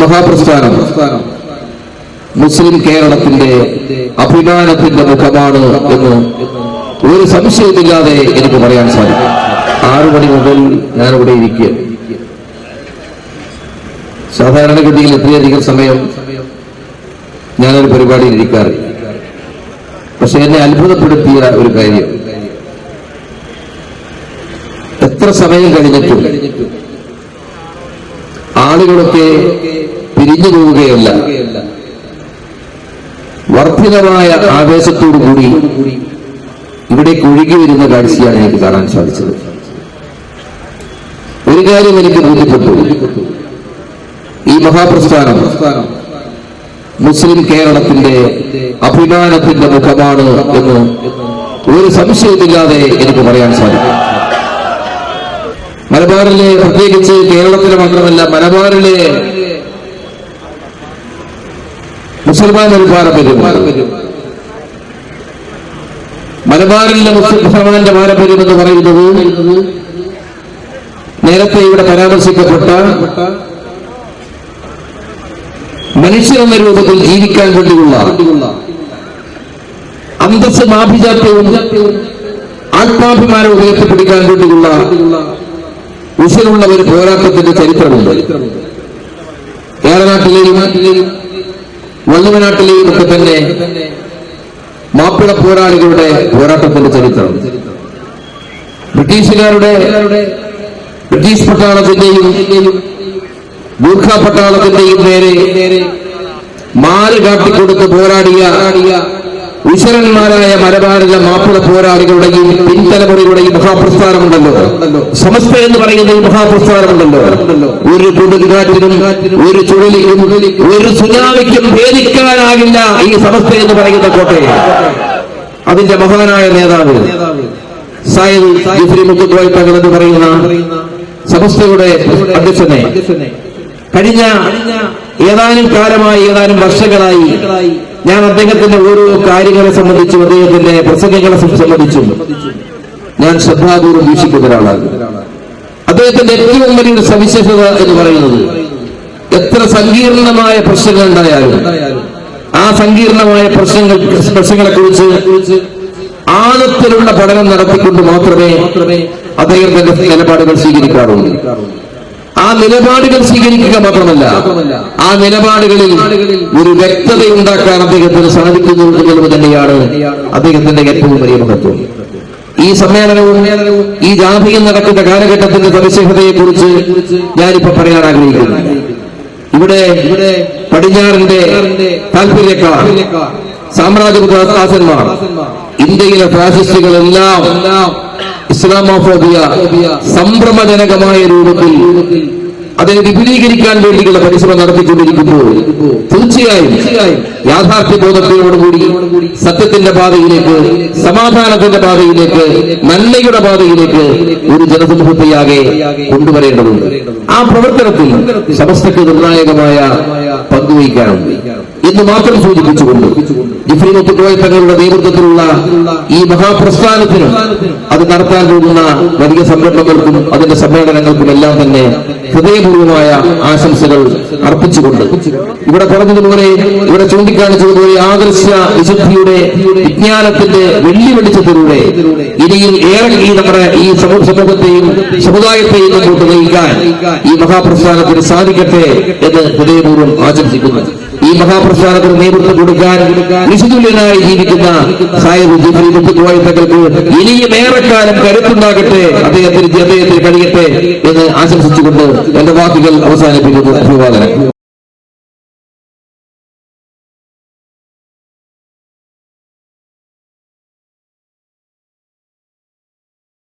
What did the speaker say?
മഹാപ്രസ്ഥാനം മുസ്ലിം കേരളത്തിന്റെ അഭിമാനത്തിന്റെ മുഖമാണ് എന്ന് ഒരു സംശയമില്ലാതെ എനിക്ക് പറയാൻ സാധിക്കും. 6 മണി മുതൽ ഞാനിവിടെ ഇരിക്കുക. സാധാരണഗതിയിൽ ഇത്രയധികം സമയം ഞാനൊരു പരിപാടിയിൽ ഇരിക്കാറില്ല. പക്ഷെ എന്നെ അത്ഭുതപ്പെടുത്തിയ ഒരു കാര്യം, എത്ര സമയം കഴിഞ്ഞിട്ടും ആളുകളൊക്കെ പിരിഞ്ഞു പോവുകയല്ല, വർദ്ധിതമായ ആവേശത്തോടുകൂടി ഇവിടേക്ക് ഒഴുകി വരുന്ന കാഴ്ചയാണ് എനിക്ക് കാണാൻ സാധിച്ചത്. ഒരു കാര്യം എനിക്ക് ബോധ്യപ്പെട്ടു, ഈ മഹാപ്രസ്ഥാനം മുസ്ലിം കേരളത്തിന്റെ അഭിമാനത്തിന്റെ മുഖമാണ് എന്ന് ഒരു സംശയമില്ലാതെ എനിക്ക് പറയാൻ സാധിക്കും. മലബാറിലെ, പ്രത്യേകിച്ച് കേരളത്തിലെ മാത്രമല്ല, മലബാറിലെ മുസൽമാൻ ഒരു പാരമ്പര്യം, മലബാറിലെ മുസൽമാന്റെ പാരമ്പര്യം എന്ന് പറയുന്നത് നേരത്തെ ഇവിടെ പരാമർശിക്കപ്പെട്ട മനുഷ്യരെന്ന രൂപത്തിൽ ജീവിക്കാൻ വേണ്ടിയുള്ള അന്തസ്സും ആഭിജാത്യവും ആത്മാഭിമാനവും ഉയർത്തിപ്പിടിക്കാൻ വേണ്ടിയുള്ള ഉശിരുള്ള ഒരു പോരാട്ടത്തിന്റെ ചരിത്രമുണ്ട്. ഏറനാട്ടിലെയും വള്ളുവനാട്ടിലെയും ഒക്കെ തന്നെ മാപ്പിള പോരാളികളുടെ പോരാട്ടത്തിന്റെ ചരിത്രം, ബ്രിട്ടീഷ് പട്ടാളത്തിന്റെയും ഗൂർഖ പട്ടാളത്തിന്റെയും നേരെ മാല് കാട്ടിക്കൊടുത്ത് പോരാടിയ ഉശരന്മാരായ മലബാറിലെ മാപ്പിള പോരാളികളുടെയും പിൻതലമുറയുടെയും മഹാപ്രസ്ഥാനമുണ്ടല്ലോ, സമസ്ത എന്ന് പറയുന്ന ഈ മഹാപ്രസ്ഥാനമുണ്ടല്ലോ, ഒരു കൊടുങ്കാറ്റിനും ഒരു ചുഴലിക്കും ഒരു സുനാമിക്കും ഭേദിക്കാനാകില്ല ഈ സമസ്ത എന്ന് പറയുന്ന കോട്ടയെ. അതിന്റെ മഹാനായ നേതാവ് സയ്യിദ് ജിഫ്രി മുത്തുക്കോയ തങ്ങൾ എന്ന് പറയുന്ന സമസ്തയുടെ അധ്യക്ഷനെ കഴിഞ്ഞ ഏതാനും കാലമായി, ഏതാനും വർഷങ്ങളായി ഞാൻ അദ്ദേഹത്തിന്റെ ഓരോ കാര്യങ്ങളെ സംബന്ധിച്ചും അദ്ദേഹത്തിന്റെ പ്രസംഗങ്ങളെ സംബന്ധിച്ചും ഞാൻ ശ്രദ്ധാപൂർവ്വം വീക്ഷിക്കുന്ന ഒരാളാണ്. അദ്ദേഹത്തിന്റെ ഏറ്റവും വലിയൊരു സവിശേഷത എന്ന് പറയുന്നത്, എത്ര സങ്കീർണമായ പ്രശ്നങ്ങൾ ഉണ്ടായാലും ആ സങ്കീർണമായ പ്രശ്നങ്ങളെ കുറിച്ച് ആഴത്തിലുള്ള പഠനം നടത്തിക്കൊണ്ട് മാത്രമേ അദ്ദേഹത്തിന്റെ നിലപാടുകൾ സ്വീകരിക്കാറുള്ളൂ. ആ നിലപാടുകൾ സ്വീകരിക്കുക മാത്രമല്ല, ആ നിലപാടുകളിൽ ഒരു വ്യക്തതയുണ്ടാക്കാൻ അദ്ദേഹത്തിന് സാധിക്കുന്നു എന്നുള്ളത് തന്നെയാണ് അദ്ദേഹത്തിന്റെ ഏറ്റവും വലിയ മഹത്വം. ഈ സമ്മേളനവും ഈ ജാഥയും നടക്കുന്ന കാലഘട്ടത്തിന്റെ സവിശേഷതയെ കുറിച്ച് ഞാനിപ്പോ പറയാൻ ആഗ്രഹിക്കുന്നു. ഇവിടെ പടിഞ്ഞാറിന്റെ താല്പര്യക്കാർ, സാമ്രാജ്യവാദന്മാർ, ഇന്ത്യയിലെ ഫാസിസ്റ്റുകളെല്ലാം ഇസ്ലാമോഫോബിയ സംഭ്രമജനകമായ രൂപത്തിൽ അതിനെ വിപുലീകരിക്കാൻ വേണ്ടിയുള്ള പരിശ്രമം നടത്തിക്കൊണ്ടിരിക്കുമ്പോൾ തീർച്ചയായും യാഥാർത്ഥ്യ ബോധത്തോടുകൂടി സത്യത്തിന്റെ പാതയിലേക്ക്, സമാധാനത്തിന്റെ പാതയിലേക്ക്, നന്മയുടെ പാതയിലേക്ക് ഒരു ജനസമൂഹത്തെയാകെ കൊണ്ടുവരേണ്ടതുണ്ട്. ആ പ്രവർത്തനത്തിൽ സമസ്തയ്ക്ക് നിർണായകമായ പങ്കുവഹിക്കാനുണ്ട് എന്ന് മാത്രം സൂചിപ്പിച്ചുകൊണ്ട് ജിഫ്രി മുത്തുക്കോയ തങ്ങളുടെ നേതൃത്വത്തിലുള്ള ഈ മഹാപ്രസ്ഥാനത്തിനും അത് നടത്താൻ പോകുന്ന വലിയ സംരംഭങ്ങൾക്കും അതിന്റെ സമ്മേളനങ്ങൾക്കും എല്ലാം തന്നെ ഹൃദയപൂർവമായ ആശംസകൾ അർപ്പിച്ചുകൊണ്ട്, ഇവിടെ പറഞ്ഞതുപോലെ, ഇവിടെ ചൂണ്ടിക്കാണിച്ചതുപോലെ ആദർശ വിശുദ്ധിയുടെ വിജ്ഞാനത്തിന്റെ വെള്ളി വെളിച്ചത്തിലൂടെ ഇനിയും ഏറെ നമ്മുടെ ഈ സമൂഹത്തെയും സമുദായത്തെയും മുമ്പോട്ട് നയിക്കാൻ ഈ മഹാപ്രസ്ഥാനത്തിന് സാധിക്കട്ടെ എന്ന് ഹൃദയപൂർവ്വം ആശംസിക്കുന്നു. ഈ മഹാപ്രസ്ഥാനത്തിന് നേതൃത്വം കൊടുക്കാൻ നിശുതുല്യനായി ജീവിക്കുന്ന സയ്യിദ് ജിഫ്രി മുത്തുക്കോയ തങ്ങൾക്ക് ഇനിയും ഏറെക്കാലം കരുത്തുണ്ടാകട്ടെ, അദ്ദേഹത്തിന് കഴിയട്ടെ എന്ന് ആശംസിച്ചുകൊണ്ട് എന്റെ വാക്കുകൾ അവസാനിപ്പിക്കുന്നു. അഭിവാദനം.